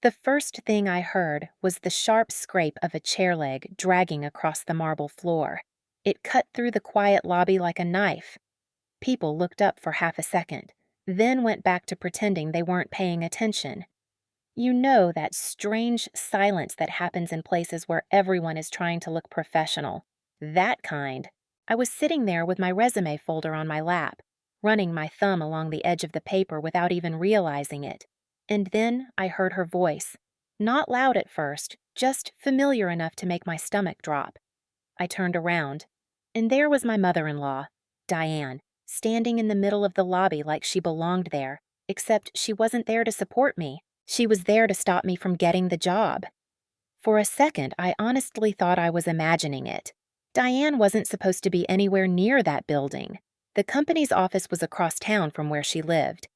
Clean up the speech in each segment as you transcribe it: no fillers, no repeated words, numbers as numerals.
The first thing I heard was the sharp scrape of a chair leg dragging across the marble floor. It cut through the quiet lobby like a knife. People looked up for half a second, then went back to pretending they weren't paying attention. You know that strange silence that happens in places where everyone is trying to look professional. That kind. I was sitting there with my resume folder on my lap, running my thumb along the edge of the paper without even realizing it. And then I heard her voice. Not loud at first, just familiar enough to make my stomach drop. I turned around, and there was my mother-in-law, Diane, standing in the middle of the lobby like she belonged there, except she wasn't there to support me. She was there to stop me from getting the job. For a second, I honestly thought I was imagining it. Diane wasn't supposed to be anywhere near that building. The company's office was across town from where she lived,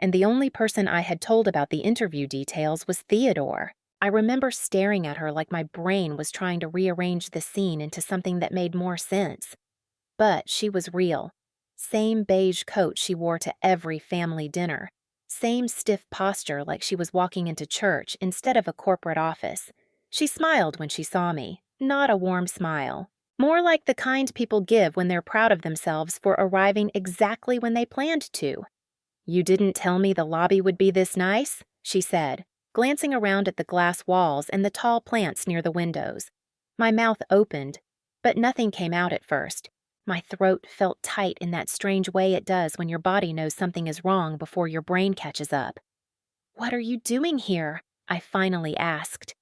and the only person I had told about the interview details was Theodore. I remember staring at her like my brain was trying to rearrange the scene into something that made more sense. But she was real. Same beige coat she wore to every family dinner. Same stiff posture like she was walking into church instead of a corporate office. She smiled when she saw me, not a warm smile. More like the kind people give when they're proud of themselves for arriving exactly when they planned to. "You didn't tell me the lobby would be this nice," she said, glancing around at the glass walls and the tall plants near the windows. My mouth opened, but nothing came out at first. My throat felt tight in that strange way it does when your body knows something is wrong before your brain catches up. "What are you doing here?" I finally asked.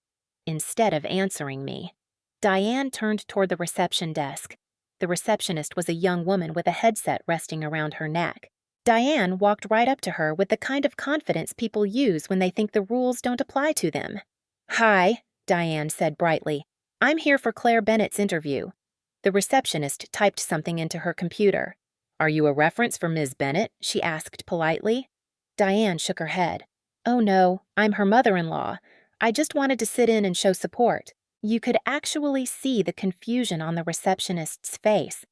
Instead of answering me, Diane turned toward the reception desk. The receptionist was a young woman with a headset resting around her neck. Diane walked right up to her with the kind of confidence people use when they think the rules don't apply to them. "Hi," Diane said brightly. "I'm here for Claire Bennett's interview." The receptionist typed something into her computer. "Are you a reference for Ms. Bennett?" she asked politely. Diane shook her head. "Oh no, I'm her mother-in-law. I just wanted to sit in and show support." You could actually see the confusion on the receptionist's face.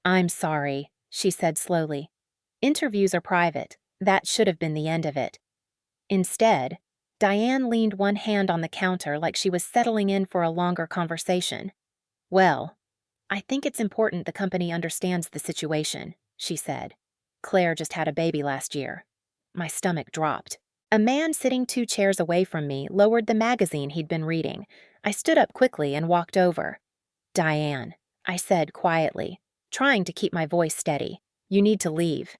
"I'm sorry," she said slowly. "Interviews are private. That should have been the end of it." Instead, Diane leaned one hand on the counter like she was settling in for a longer conversation. "Well, I think it's important the company understands the situation," she said. "Claire just had a baby last year." My stomach dropped. A man sitting 2 chairs away from me lowered the magazine he'd been reading. I stood up quickly and walked over. "Diane," I said quietly, trying to keep my voice steady, "you need to leave."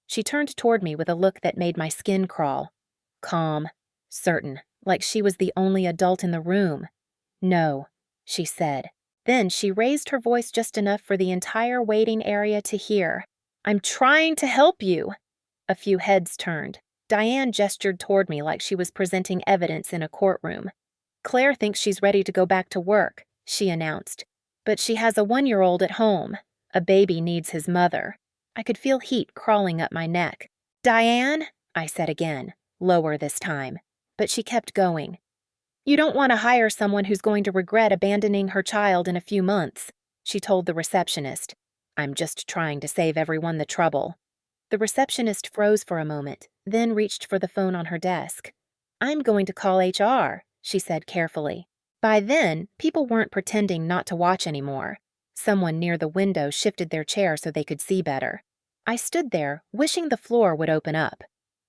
She turned toward me with a look that made my skin crawl. Calm, certain, like she was the only adult in the room. "No," she said. Then she raised her voice just enough for the entire waiting area to hear. "I'm trying to help you." A few heads turned. Diane gestured toward me like she was presenting evidence in a courtroom. "Claire thinks she's ready to go back to work," she announced. "But she has a 1-year-old at home. A baby needs his mother." I could feel heat crawling up my neck. "Diane," I said again, lower this time. But she kept going. "You don't want to hire someone who's going to regret abandoning her child in a few months," she told the receptionist. "I'm just trying to save everyone the trouble." The receptionist froze for a moment, then reached for the phone on her desk. "I'm going to call HR," she said carefully. By then, people weren't pretending not to watch anymore. Someone near the window shifted their chair so they could see better. I stood there, wishing the floor would open up.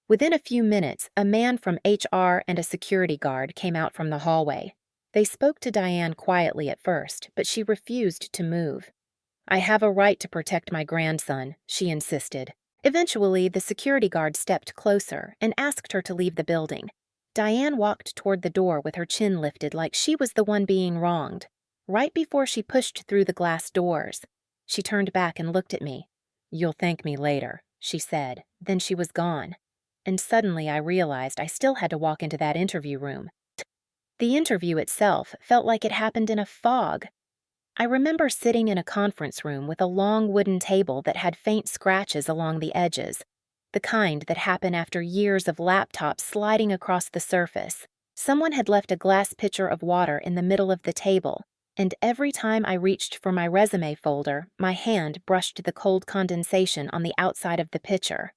Within a few minutes, a man from HR and a security guard came out from the hallway. They spoke to Diane quietly at first, but she refused to move. "I have a right to protect my grandson," she insisted. Eventually, the security guard stepped closer and asked her to leave the building. Diane walked toward the door with her chin lifted like she was the one being wronged. Right before she pushed through the glass doors, she turned back and looked at me. "You'll thank me later," she said. Then she was gone. And suddenly I realized I still had to walk into that interview room. The interview itself felt like it happened in a fog. I remember sitting in a conference room with a long wooden table that had faint scratches along the edges, the kind that happen after years of laptops sliding across the surface. Someone had left a glass pitcher of water in the middle of the table, and every time I reached for my resume folder, my hand brushed the cold condensation on the outside of the pitcher.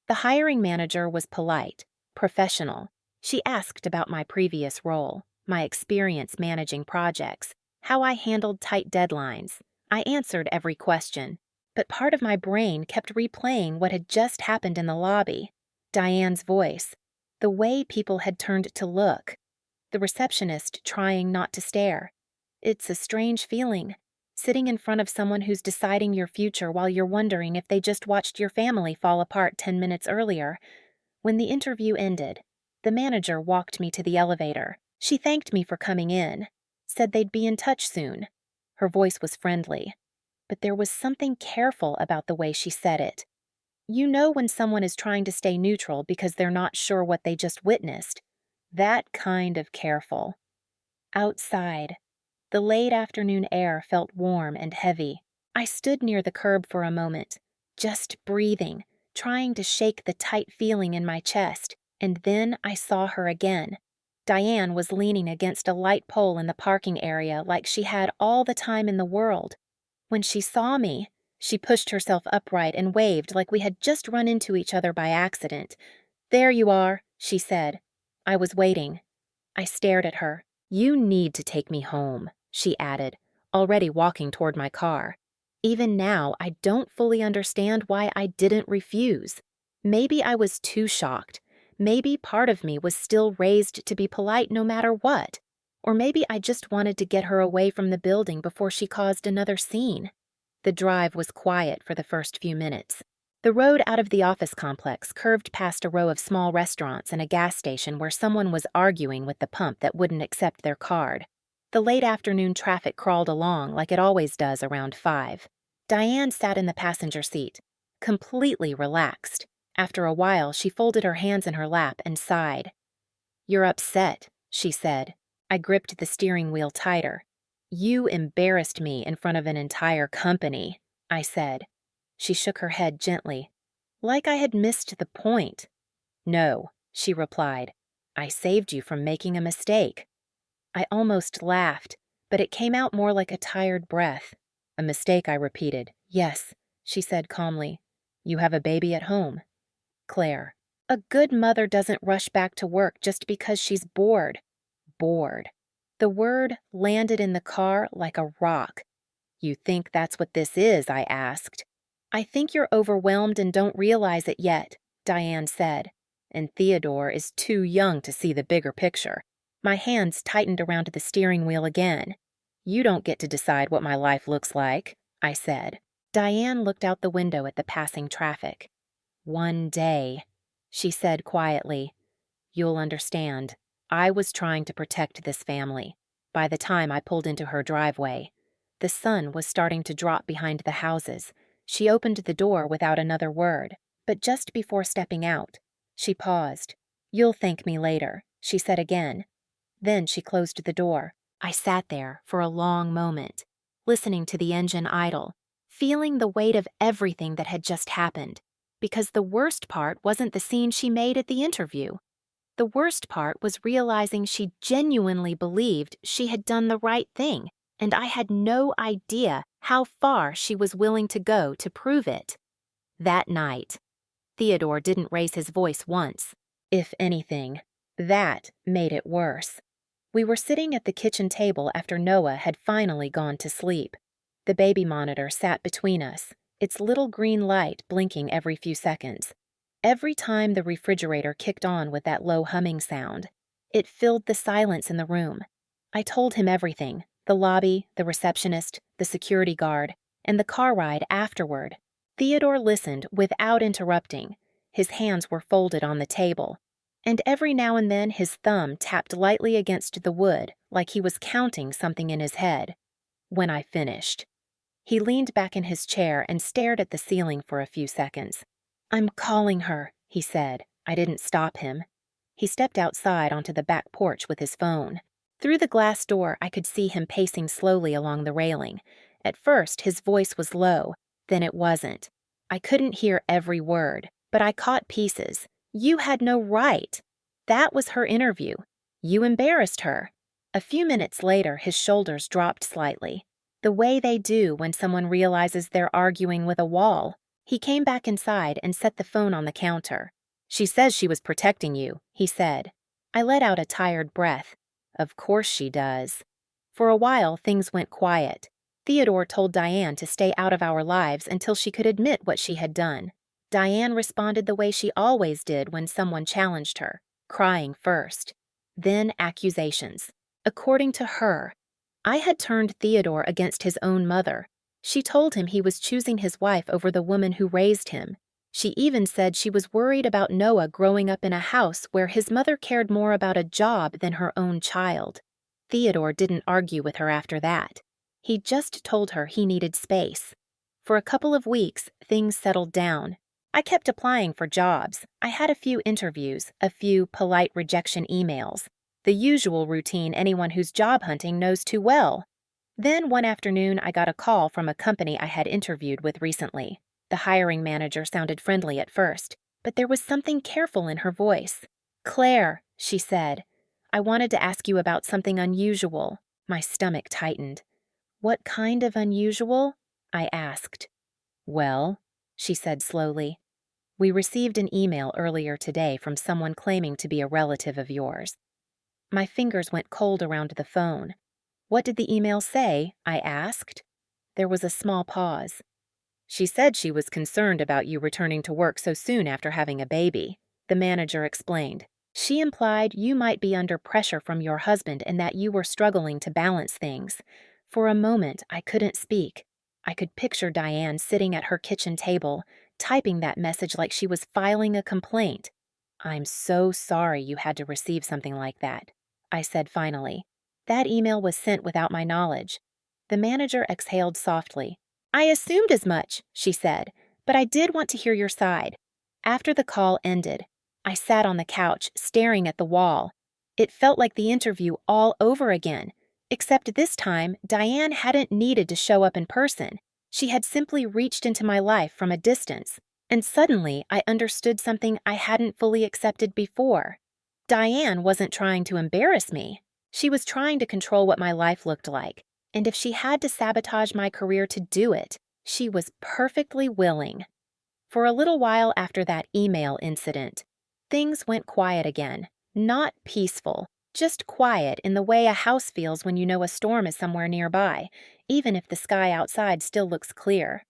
The hiring manager was polite, professional. She asked about my previous role, my experience managing projects, how I handled tight deadlines. I answered every question, but part of my brain kept replaying what had just happened in the lobby. Diane's voice, the way people had turned to look, the receptionist trying not to stare. It's a strange feeling, sitting in front of someone who's deciding your future while you're wondering if they just watched your family fall apart 10 minutes earlier. When the interview ended, the manager walked me to the elevator. She thanked me for coming in, said they'd be in touch soon. Her voice was friendly, but there was something careful about the way she said it. You know when someone is trying to stay neutral because they're not sure what they just witnessed. That kind of careful. Outside, the late afternoon air felt warm and heavy. I stood near the curb for a moment, just breathing, trying to shake the tight feeling in my chest, and then I saw her again. Diane was leaning against a light pole in the parking area like she had all the time in the world. When she saw me, she pushed herself upright and waved like we had just run into each other by accident. "There you are," she said. I was waiting. I stared at her. "You need to take me home," she added, already walking toward my car. Even now, I don't fully understand why I didn't refuse. Maybe I was too shocked. Maybe part of me was still raised to be polite no matter what. Or maybe I just wanted to get her away from the building before she caused another scene. The drive was quiet for the first few minutes. The road out of the office complex curved past a row of small restaurants and a gas station where someone was arguing with the pump that wouldn't accept their card. The late afternoon traffic crawled along like it always does around 5. Diane sat in the passenger seat, completely relaxed. After a while, she folded her hands in her lap and sighed. "You're upset," she said. I gripped the steering wheel tighter. "You embarrassed me in front of an entire company," I said. She shook her head gently, like I had missed the point. "No," she replied. "I saved you from making a mistake." I almost laughed, but it came out more like a tired breath. "A mistake," I repeated. "Yes," she said calmly. "You have a baby at home." Claire. A good mother doesn't rush back to work just because she's bored. Bored. The word landed in the car like a rock. "You think that's what this is?" I asked. "I think you're overwhelmed and don't realize it yet," Diane said. "And Theodore is too young to see the bigger picture." My hands tightened around the steering wheel again. "You don't get to decide what my life looks like," I said. Diane looked out the window at the passing traffic. "One day," she said quietly. "You'll understand. I was trying to protect this family. By the time I pulled into her driveway, the sun was starting to drop behind the houses. She opened the door without another word, but just before stepping out, she paused. "You'll thank me later," she said again. Then she closed the door. I sat there for a long moment, listening to the engine idle, feeling the weight of everything that had just happened. Because the worst part wasn't the scene she made at the interview. The worst part was realizing she genuinely believed she had done the right thing, and I had no idea how far she was willing to go to prove it. That night, Theodore didn't raise his voice once. If anything, that made it worse. We were sitting at the kitchen table after Noah had finally gone to sleep. The baby monitor sat between us, its little green light blinking every few seconds. Every time the refrigerator kicked on with that low humming sound, it filled the silence in the room. I told him everything, the lobby, the receptionist, the security guard, and the car ride afterward. Theodore listened without interrupting. His hands were folded on the table, and every now and then his thumb tapped lightly against the wood like he was counting something in his head. When I finished, he leaned back in his chair and stared at the ceiling for a few seconds. "I'm calling her," he said. I didn't stop him. He stepped outside onto the back porch with his phone. Through the glass door, I could see him pacing slowly along the railing. At first, his voice was low, then it wasn't. I couldn't hear every word, but I caught pieces. "You had no right. That was her interview. You embarrassed her." A few minutes later, his shoulders dropped slightly, the way they do when someone realizes they're arguing with a wall. He came back inside and set the phone on the counter. "She says she was protecting you," he said. I let out a tired breath. Of course she does. For a while, things went quiet. Theodore told Diane to stay out of our lives until she could admit what she had done. Diane responded the way she always did when someone challenged her, crying first. Then accusations. According to her, I had turned Theodore against his own mother. She told him he was choosing his wife over the woman who raised him. She even said she was worried about Noah growing up in a house where his mother cared more about a job than her own child. Theodore didn't argue with her after that. He just told her he needed space. For a couple of weeks, things settled down. I kept applying for jobs. I had a few interviews, a few polite rejection emails. The usual routine anyone who's job hunting knows too well. Then one afternoon, I got a call from a company I had interviewed with recently. The hiring manager sounded friendly at first, but there was something careful in her voice. "Claire," she said, "I wanted to ask you about something unusual." My stomach tightened. "What kind of unusual?" I asked. "Well," she said slowly, "we received an email earlier today from someone claiming to be a relative of yours." My fingers went cold around the phone. "What did the email say?" I asked. There was a small pause. "She said she was concerned about you returning to work so soon after having a baby," the manager explained. "She implied you might be under pressure from your husband and that you were struggling to balance things." For a moment, I couldn't speak. I could picture Diane sitting at her kitchen table, typing that message like she was filing a complaint. "I'm so sorry you had to receive something like that," I said finally. "That email was sent without my knowledge." The manager exhaled softly. "I assumed as much," she said, "but I did want to hear your side." After the call ended, I sat on the couch, staring at the wall. It felt like the interview all over again, except this time, Diane hadn't needed to show up in person. She had simply reached into my life from a distance, and suddenly I understood something I hadn't fully accepted before. Diane wasn't trying to embarrass me. She was trying to control what my life looked like. And if she had to sabotage my career to do it, she was perfectly willing. For a little while after that email incident, things went quiet again. Not peaceful, just quiet in the way a house feels when you know a storm is somewhere nearby, even if the sky outside still looks clear.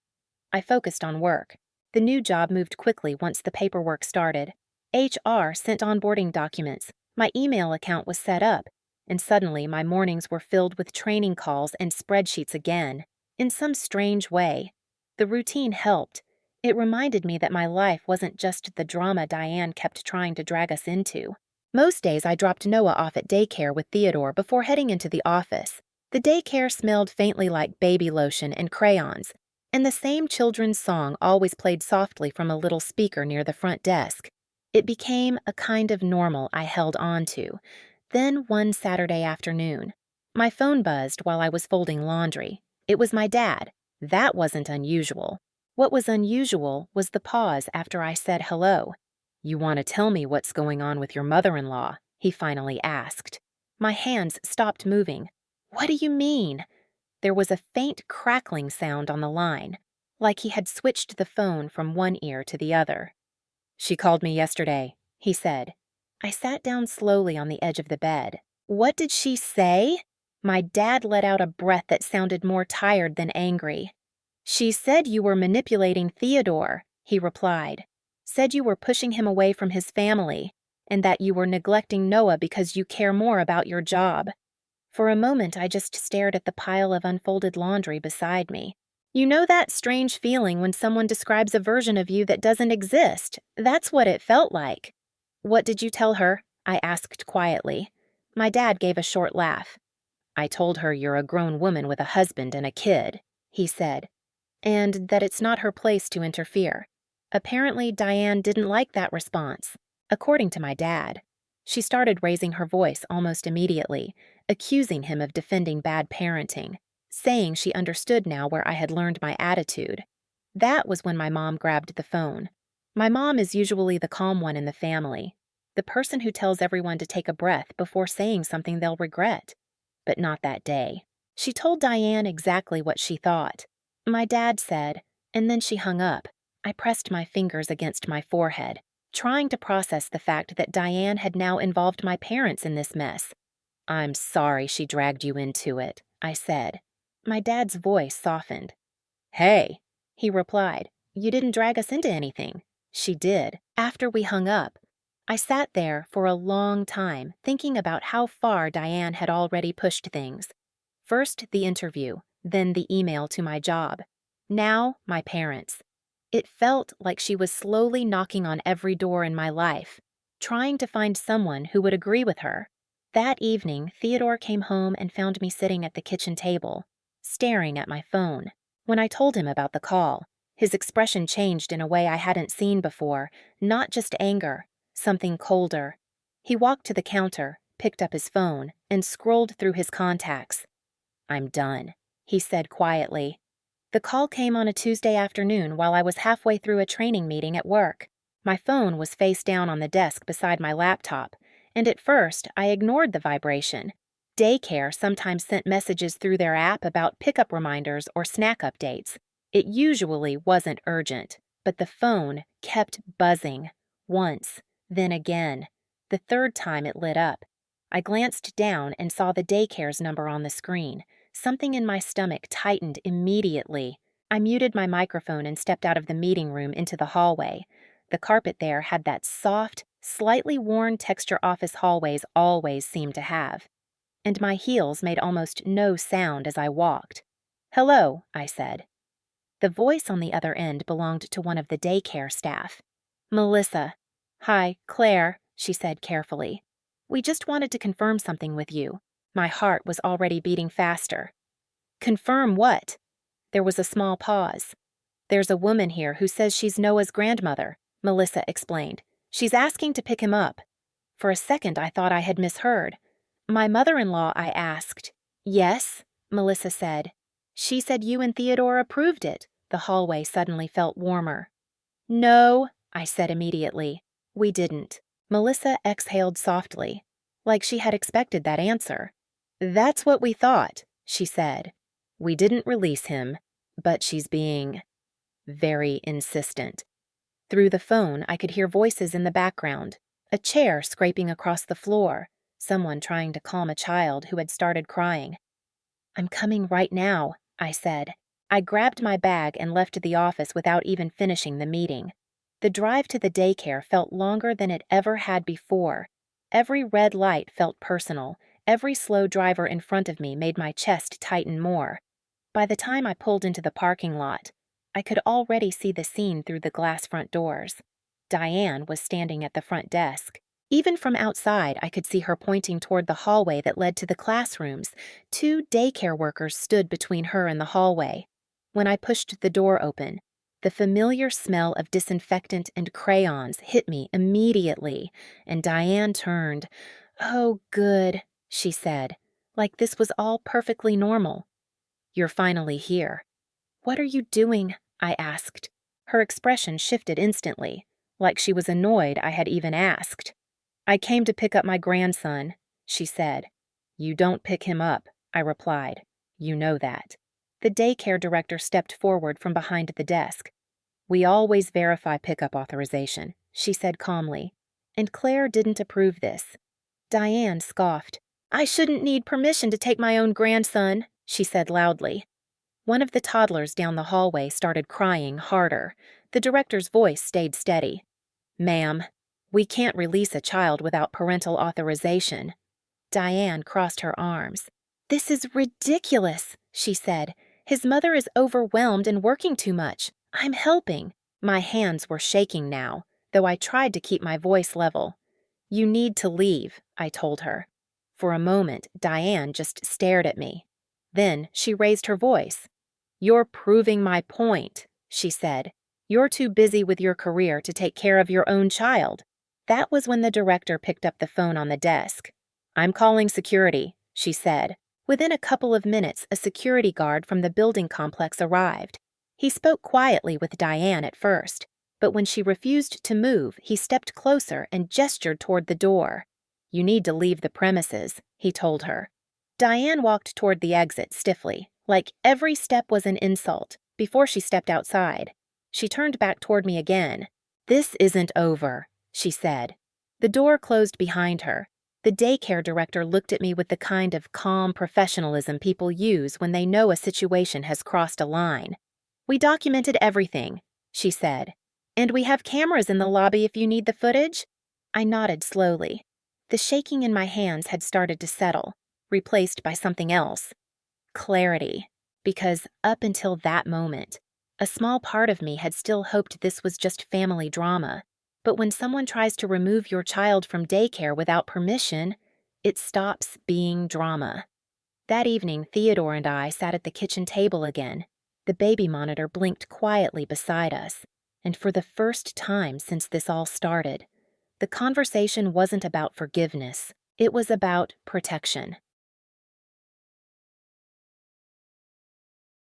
I focused on work. The new job moved quickly once the paperwork started. HR sent onboarding documents. My email account was set up. And suddenly my mornings were filled with training calls and spreadsheets again. In some strange way, the routine helped. It reminded me that my life wasn't just the drama Diane kept trying to drag us into. Most days I dropped Noah off at daycare with Theodore before heading into the office. The daycare smelled faintly like baby lotion and crayons, and the same children's song always played softly from a little speaker near the front desk. It became a kind of normal I held on to. Then one Saturday afternoon, my phone buzzed while I was folding laundry. It was my dad. That wasn't unusual. What was unusual was the pause after I said hello. "You want to tell me what's going on with your mother-in-law?" he finally asked. My hands stopped moving. "What do you mean?" There was a faint crackling sound on the line, like he had switched the phone from one ear to the other. "She called me yesterday," he said. I sat down slowly on the edge of the bed. "What did she say?" My dad let out a breath that sounded more tired than angry. "She said you were manipulating Theodore," he replied. "Said you were pushing him away from his family, and that you were neglecting Noah because you care more about your job." For a moment, I just stared at the pile of unfolded laundry beside me. You know that strange feeling when someone describes a version of you that doesn't exist? That's what it felt like. "What did you tell her?" I asked quietly. My dad gave a short laugh. "I told her you're a grown woman with a husband and a kid," he said, "and that it's not her place to interfere." Apparently, Diane didn't like that response, according to my dad. She started raising her voice almost immediately, accusing him of defending bad parenting, saying she understood now where I had learned my attitude. That was when my mom grabbed the phone. My mom is usually the calm one in the family, the person who tells everyone to take a breath before saying something they'll regret. But not that day. She told Diane exactly what she thought. My dad said, and then she hung up. I pressed my fingers against my forehead. trying to process the fact that Diane had now involved my parents in this mess. "I'm sorry she dragged you into it," I said. My dad's voice softened. "Hey," he replied, "you didn't drag us into anything." She did, after we hung up. I sat there for a long time, thinking about how far Diane had already pushed things. First the interview, then the email to my job. Now my parents. It felt like she was slowly knocking on every door in my life, trying to find someone who would agree with her. That evening, Theodore came home and found me sitting at the kitchen table, staring at my phone. When I told him about the call, his expression changed in a way I hadn't seen before, not just anger, something colder. He walked to the counter, picked up his phone, and scrolled through his contacts. "I'm done," he said quietly. The call came on a Tuesday afternoon while I was halfway through a training meeting at work. My phone was face down on the desk beside my laptop, and at first I ignored the vibration. Daycare sometimes sent messages through their app about pickup reminders or snack updates. It usually wasn't urgent, but the phone kept buzzing. Once, then again. The third time it lit up. I glanced down and saw the Daycare's number on the screen. Something in my stomach tightened immediately. I muted my microphone and stepped out of the meeting room into the hallway. The carpet there had that soft, slightly worn texture office hallways always seem to have. And my heels made almost no sound as I walked. "Hello," I said. The voice on the other end belonged to one of the Daycare staff. "Melissa." "Hi, Claire," she said carefully. "We just wanted to confirm something with you." My heart was already beating faster. "Confirm what?" There was a small pause. "There's a woman here who says she's Noah's grandmother," Melissa explained. "She's asking to pick him up." For a second I thought I had misheard. "My mother-in-law," I asked. "Yes," Melissa said. "She said you and Theodore approved it." The hallway suddenly felt warmer. "No," I said immediately. "We didn't." Melissa exhaled softly, like she had expected that answer. "That's what we thought," she said. "We didn't release him, but she's being very insistent." Through the phone, I could hear voices in the background, a chair scraping across the floor, someone trying to calm a child who had started crying. "I'm coming right now," I said. I grabbed my bag and left the office without even finishing the meeting. The drive to the daycare felt longer than it ever had before. Every red light felt personal. Every slow driver in front of me made my chest tighten more. By the time I pulled into the parking lot, I could already see the scene through the glass front doors. Diane was standing at the front desk. Even from outside, I could see her pointing toward the hallway that led to the classrooms. 2 daycare workers stood between her and the hallway. When I pushed the door open, the familiar smell of disinfectant and crayons hit me immediately, and Diane turned. "Oh, good," she said, like this was all perfectly normal. "You're finally here." "What are you doing?" I asked. Her expression shifted instantly, like she was annoyed I had even asked. "I came to pick up my grandson," she said. "You don't pick him up," I replied. "You know that." The daycare director stepped forward from behind the desk. "We always verify pickup authorization," she said calmly, and Claire didn't approve this. Diane scoffed. "I shouldn't need permission to take my own grandson," she said loudly. One of the toddlers down the hallway started crying harder. The director's voice stayed steady. "Ma'am, we can't release a child without parental authorization." Diane crossed her arms. "This is ridiculous," she said. "His mother is overwhelmed and working too much. I'm helping." My hands were shaking now, though I tried to keep my voice level. "You need to leave," I told her. For a moment, Diane just stared at me. Then she raised her voice. "You're proving my point," she said. "You're too busy with your career to take care of your own child." That was when the director picked up the phone on the desk. "I'm calling security," she said. Within a couple of minutes, a security guard from the building complex arrived. He spoke quietly with Diane at first, but when she refused to move, he stepped closer and gestured toward the door. "You need to leave the premises," he told her. Diane walked toward the exit stiffly, like every step was an insult, before she stepped outside. She turned back toward me again. "This isn't over," she said. The door closed behind her. The daycare director looked at me with the kind of calm professionalism people use when they know a situation has crossed a line. We documented everything, she said. And we have cameras in the lobby if you need the footage? I nodded slowly. The shaking in my hands had started to settle, replaced by something else. Clarity. Because up until that moment, a small part of me had still hoped this was just family drama. But when someone tries to remove your child from daycare without permission, it stops being drama. That evening, Theodore and I sat at the kitchen table again. The baby monitor blinked quietly beside us. And for the first time since this all started, the conversation wasn't about forgiveness. It was about protection.